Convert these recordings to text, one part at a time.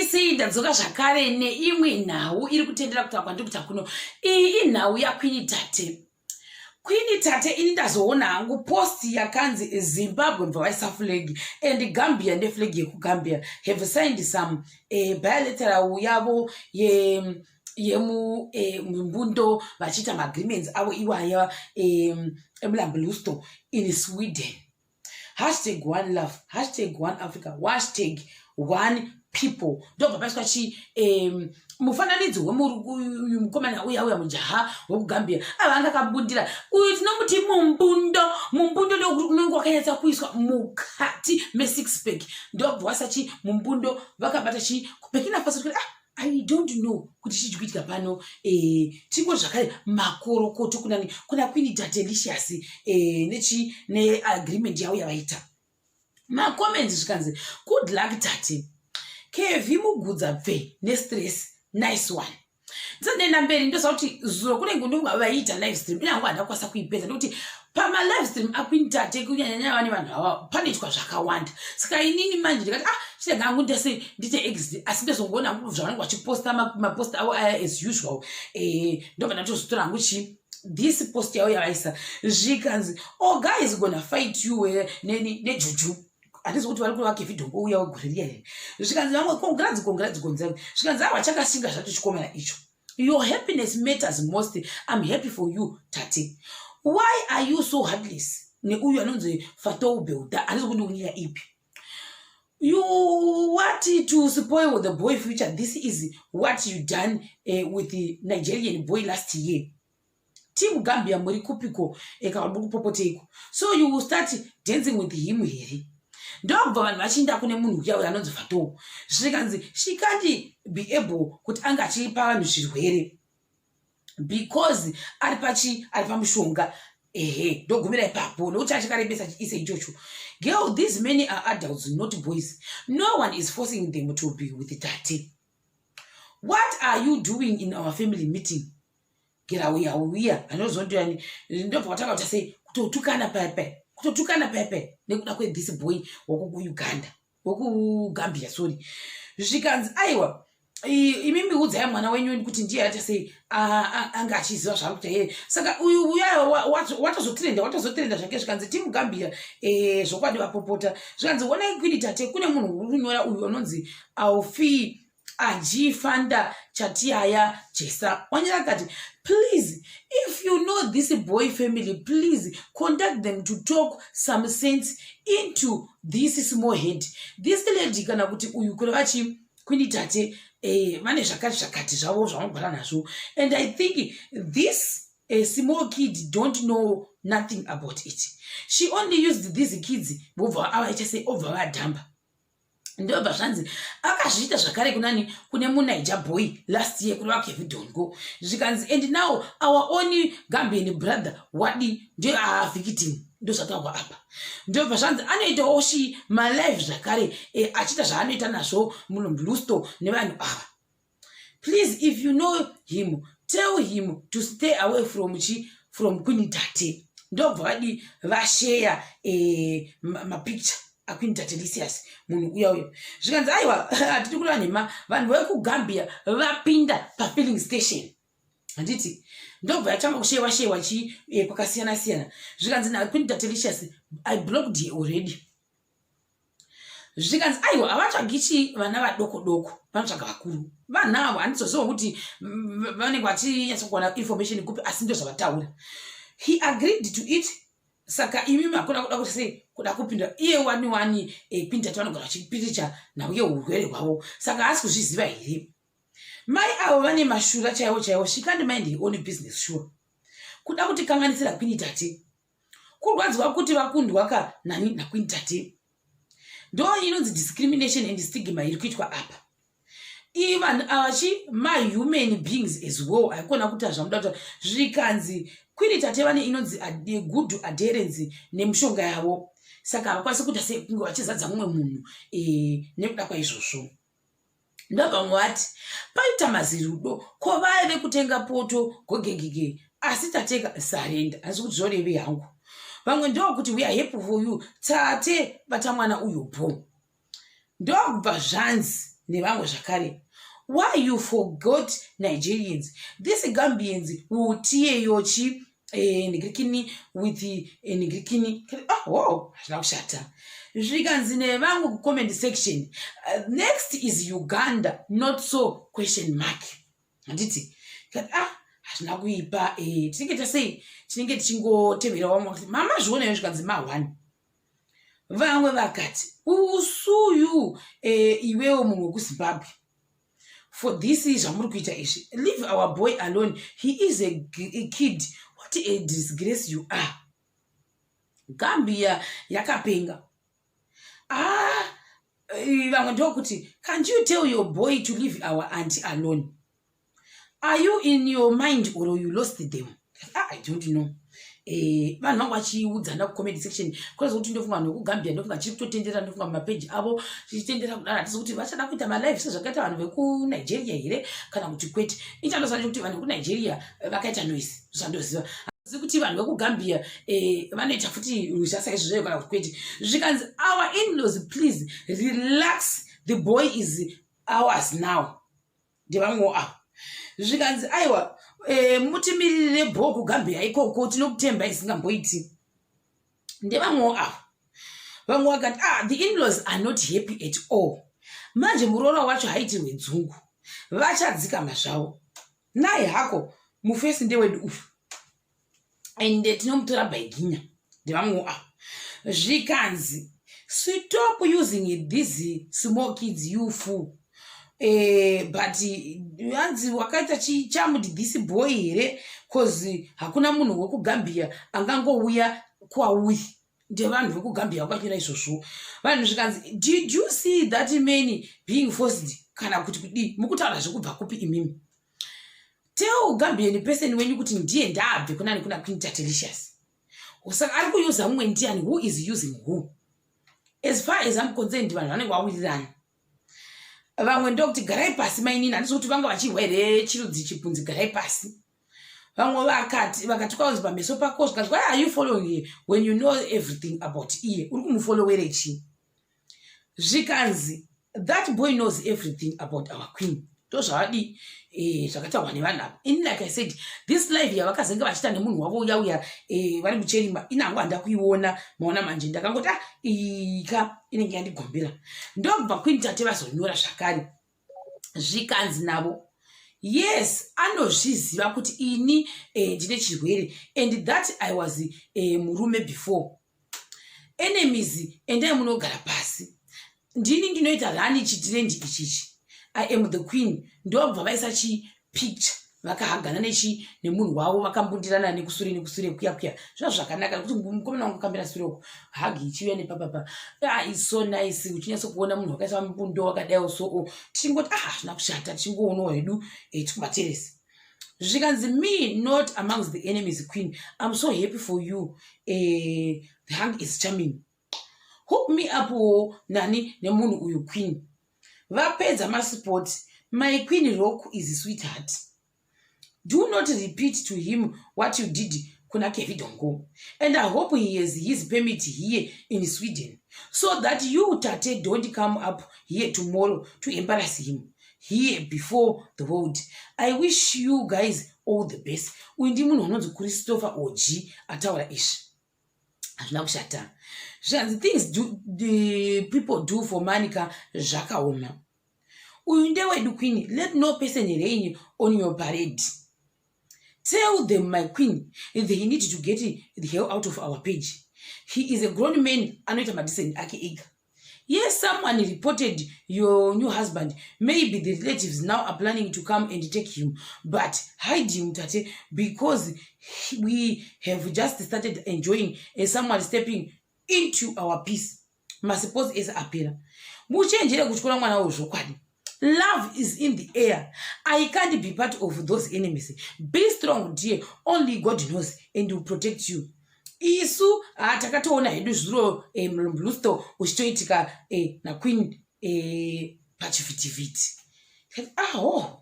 BBC ndadzoka zvakare neimwe nhau iri kutendera kuti kwandikuta kuno. Iyi inhau yaQueen Tate. Queen Tate ini ndazoona hangu post yakanzi Zimbabwe vaisa flag and Gambia ne flag yekuGambia have signed some bilateral yavo mumbundo vachita agreements avo iwaya eMlambelusto in Sweden. #1 love, #1 Africa, #1 people. Ndo babaswa chi mufananidzo wemukomana uya mujaha wekuGambia avanga kabundira uyu tinomuti mumbundo ndokunenge wakanyatsa kuiswa mukati me6 pack. Ndo bvasachi mumbundo vakabata chi Burkina Faso kuti I don't know kuti chichikuitika pano tingo zvakare makorokoto kuna Queen Tate Licious ne agreement yavo yavaita. Makomenti zvikanzi good luck Tate, KV mugudza bve nestress, nice one. Nzanenda mberi ndosa kuti zuro kune ngundungu vaita live stream inangu andakwasa kuipedza ndokuti pama live stream aQueen Tate kunyanya vane vanhu ava panoitwa zvakawanda. Saka inini manje ndikati chitega hangu ndite exit asi ndozongoona zvavanenge vachiposta mapost avo as usual. Ndobva ndatozotora hangu this post yavo yavaisa zvikanzi Oga is gonna fight you nejuju. Handisi kuti vari kuvake vidhongo uya wegoriria here. Zvikanzi vamwe congrats zvikanzi chakasinga zvacho chikomana icho. Your happiness matters most. I'm happy for you Tate. Why are you so heartless? Neuyu anonzi Fatou Beuda handisi kuti unyira ipi. You want to spoil the boy future. This is what you done with the Nigerian boy last year. Team Gambia muri kupiko ekabukupopoteko. So you will start dancing with him here. Ndobva vanhu vachinda kune munhu uya anonzi Fatou. Zvikanzi she can't be able kuti anga achipa vanhu zvirwere because ari pamushonga. Ndogumira ipapo nokuti achikarebesa ise ichocho. Girl, these many are adults, not boys. No one is forcing them to be with Tate. What are you doing in our family meeting? Get away, anozondani. Ndobva wataka kuti say kutotukana pepe nekuda kwe this boy wokuUganda wokuGambia sorry. Zvikanzi aiwa imimi udzai mwana wenyu kuti ndiye achase anga achiziva zvakuti saka uyu watozotrenda zvake. Zvikanzi Team Gambia zvokwadi vapopota. Zvikanzi wonai Queen Tate kune munhu uri kunyora uyu anonzi Aufi Ajifanda Chatiaya Jesa wanyira kati please if you know this boy family please contact them to talk some sense into this small head. This lady kana kuti uyu kuri vachi Queen Tate vane zvakati zvavo zvavanogara nazvo. And I think this small kid don't know nothing about it. She only used these kids bobva avaita sei obva vadhamba. Ndobva zvanzi akazviita zvakare kune muNiger boy last year kuri vake vidhongo. Zvikanzi and now our only Gambian brother wadi ndiye victim. Ndo zvataurwa apa. Ndobva zvanzi anoitawo malive zvakare achiita zvaanoita nazvo muLambelusto nevanhu ava. Please if you know him tell him to stay away from Queen Tate. Ndobva vadi vashare mapicture aQueen Tate Licious munhu uya. Zvikanzi aiwa hatiti kureva nhema vanhu vekuGambia vapinda pafilling station. Handiti ndobva yatanga kushewa kwakasiyana. Zvikanzi naQueen Tate Licious I blocked her already. Zvikanzi aiwa havatsvagi vana vadoko vanotsvaga vakuru. Vanhu avo handizoziva kuti vanenge vachinyatsokuwana information kupi asi ndo zvavataura. He agreed to it. Saka imimi hakuna kuda kuti sei kuda kupinda iye wani Queen Tate vanogara vachipiricha nauye urwere hwavo. Saka haasi kuzviziva here. Mai avo vane mashura chaiwo she can't mind her own business sure. Kuda kuti kanganisira Queen Tate. Kurwadziwa kuti vakundwaka nani naQueen Tate. Ndo inonzi discrimination and stigma iri kuitwa apa. Even my human beings as well aikona kuti zvamuda kuti zvikanzi Queen Tate vane inonzi good adherence nemushonga yavo. Saka havakwanisi kuti sekunge vachizadza mumwe munhu nekuda kwaizvozvo. Ndobva vati paita mazirudo ko vaive kutenga poto gogegege asi tateka sarenda. Handisi kuti zvoreve hangu. Vamwe ndokuti we are happy for you Tate bata mwana uyo po. Ndobva zvanzi nevamwe zvakare. Why you forgot Nigerians? These Gambians will tear your chip Nigrikini with the Nigrikini. Oh, wow, shata. Zvikanzi nevamwe comment section. Next is Uganda, not so question mark. Handiti. Hazvina kuipa tinenge tasei tinenge tichingotevera vamwe mama zviona iyo zvikanzi ma1 vamwe vakati usuyu iwewo munhu wekuZimbabwe for this zvamuri kuita izvi, leave our boy alone, he is a kid, what a disgrace you are. Gambia yakapenga. Vamwe ndokuti, can't you tell your boy to leave our auntie alone? Are you in your mind or you lost them? I don't know. Vanhu vangu vachiudzana kucomment section because kuti ndofunga vanhu vekugambia ndofunga chiri kutotendera ndofunga mumapage avo zvichitendera kudana hatisi kuti vachada kuita malive sezvakaita vanhu vekunigeria here kana kuti kwete. Ichandoziva kuti vanhu vekunigeria vakaita noise zvandoziva asi kuti vanhu vekugambia vanoita futi rusha saizvozvo kana kuti kwete. Zvikanzi our in-laws please relax, the boy is ours now. Ndevamwewo avo zvikanzi aiwa mutimirire bhoku Gambia ikoko tinokutemba isingamboiti. Ndevamwewo avo vamwe vakati the in-laws are not happy at all. Manje muroora wacho haiti wedzungu vachadzikama zvavo naye hako mufesi ndewedu uyu ende tinomutora baiginya. Ndevamwewo avo zvikanzi stop using these small kids you fool. But yanzi wakaita chichamuti this boy here cause hakuna munhu wekugambia angangouya kwauri. Ndevanhu vekugambia vakanyora izvozvo. Vanhu zvikanzi did you see that man being forced kana kuti kudi mukutaura zvekubva kupi imimi. Tell Gambian person wenyu kuti ndiye ndabve kunani kuna Queen Tatilicious. Usaka ari kuyuza mumwe ndiani, who is using who? As far as I'm concerned vanhu vanenge vawirirana. Vamwe ndokuti garai pasi mainini, handisi kuti vanga vachirwa here chirudzi chipunzi garai pasi. Vamwe vakati kwaunzi pameso pako zvikanzi why are you following when you know everything about iye uri kumufollowere chi. Zvikanzi that boy knows everything about our queen. Ndozvavadi zvakataurwa nevanhu ava. In like I said, this live yavakazenge vachita nemunhu wavo uya vari mucherimba inangu handa kuiona maona manje ndakangoti ika inenge yandigombera. Ndobva Queen Tate vazonyora zvakare. Zvikanzi navo yes anozviziva kuti ini ndine chirwere and that I was murume before. Enemies endai munogara pasi. Ndini ndinoita rani chitirendi ichichi. I am the queen. Ndobva vaisa chi picture vakahagana nemunhu wavo vakambundirana nekusure kuya zvino zvakanaka kuti mukomana wangu kambira sureko hagi ichiuya nepapapa it's so nice uchinyatso kuona munhu wakaisa mubundo wakadai so tichingoti zvina kushata tichingoonawo hedu tikumateresi. Zvikanzi me not amongst the enemies queen, I'm so happy for you, the hang is charming. Hook me up nani nemunhu uyu queen. Vapedza masport, my queen rock is a sweetheart. Do not repeat to him what you did kuna Kevidongo. And I hope he has his permit here in Sweden, so that you Tate don't come up here tomorrow to embarrass him here before the world. I wish you guys all the best. Undi munhu anonzi Christopher Oji ataura ishi. Hazvina kushata. The things the people do for Manica zvakaoma. Uyu ndewedu queen, let no person reign on your parade. Tell them my queen they need to get the hell out of our page. He is a grown man anoita madisen ake ega. Yes, someone reported your new husband. Maybe the relatives now are planning to come and take him. But hide him, Tate, because we have just started enjoying someone stepping into our peace. Masipos is appear. Muchenjere kuchikora mwana wozvokwadi. Love is in the air. I can't be part of those enemies. Be strong, dear. Only God knows and will protect you. Isu takatoona hedu zviro mlusto uchitoitika na queen pachivitiviti.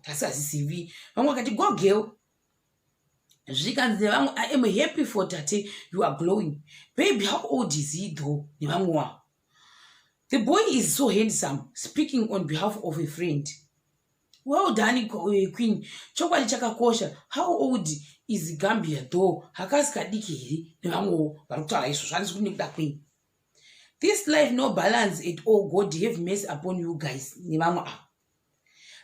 Tasazisivi. Vamwe vakati go girl. Zvikanzi nevamwe I am happy for Tate, you are glowing. Baby, how old is he though? Nevamwe wao. The boy is so handsome, speaking on behalf of a friend. Well done, Queen. Chokwadi chakakosha. How old is Gambia though? Hakaskadiki nevamwe varikutaura izvo zvanzi kuti nekuda Queen. This life no balance at all. God have mercy upon you guys. Nevamwe.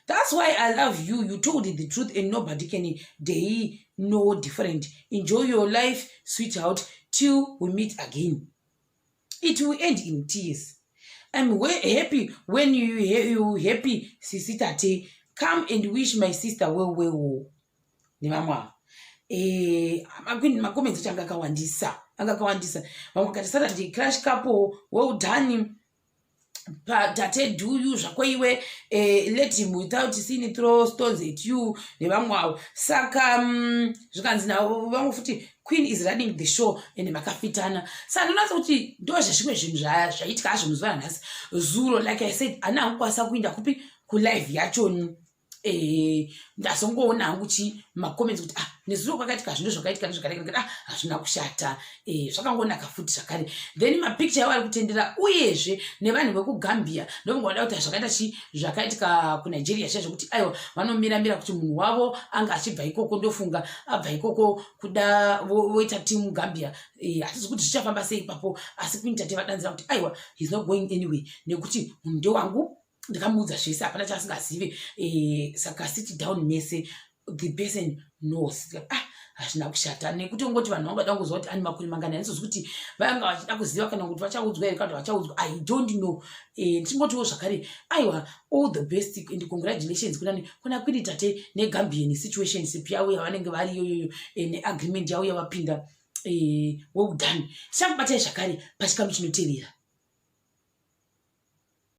That's why I love you. You told the truth and nobody can they know different. Enjoy your life, sweetheart, till we meet again. It will end in tears. I'm happy when you happy, Sisi Tate. Come and wish my sister well. Ni mama. Makomenzi changakawandisa. Vamwe katisara ndi crash couple, well done. Tate do you zvakwe let him without seeing throw stones at you nevamwe saka zvikanzi navo vamwe futi Queen is running the show and makafitana saka ndinatsa kuti ndo zvimwe zvinhu zvaitika hazvo muzuva ranhasi zuro like I said ana angukwanisa kuinda kupi kulive yachoni ndazongoona hangu chi macomments kuti nezuro kwakaitika zvinhu zvakaitika nezvakaitika hazvina kushata zvakangonaka futi zvakare then mapicture yavari kutendera uyezve nevanhu vekugambia ndovangada kuti zvakaita zvakaitika kunigeria chaizvo kuti aiwa vanomiramira kuti munhu wavo anga achibva ikoko ndofunga abva ikoko kuda voita timu gambia hatizi kuti zvichafamba sei ipapo asi Queen Tate vadanzira kuti aiwa he's not going anyway nekuti munhu ndewangu ndikamuudza zvese hapana chaasingazive saka sit down mese the person knows hazvina kushata nekuti ungoti vanhu vangada kuziva kuti ani makore mangana handizozi kuti vanga vachida kuziva kana kuti vachaudzwa here kana kuti vachaudzwa I don't know. Ndingotiwo zvakare aiwa all the best and congratulations kuna Queen Tate neGambian situations yavo yavanenge vari iyoyo neagreement yavo yavapinda well done. Tichakubatai zvakare pachikamu chinotevera.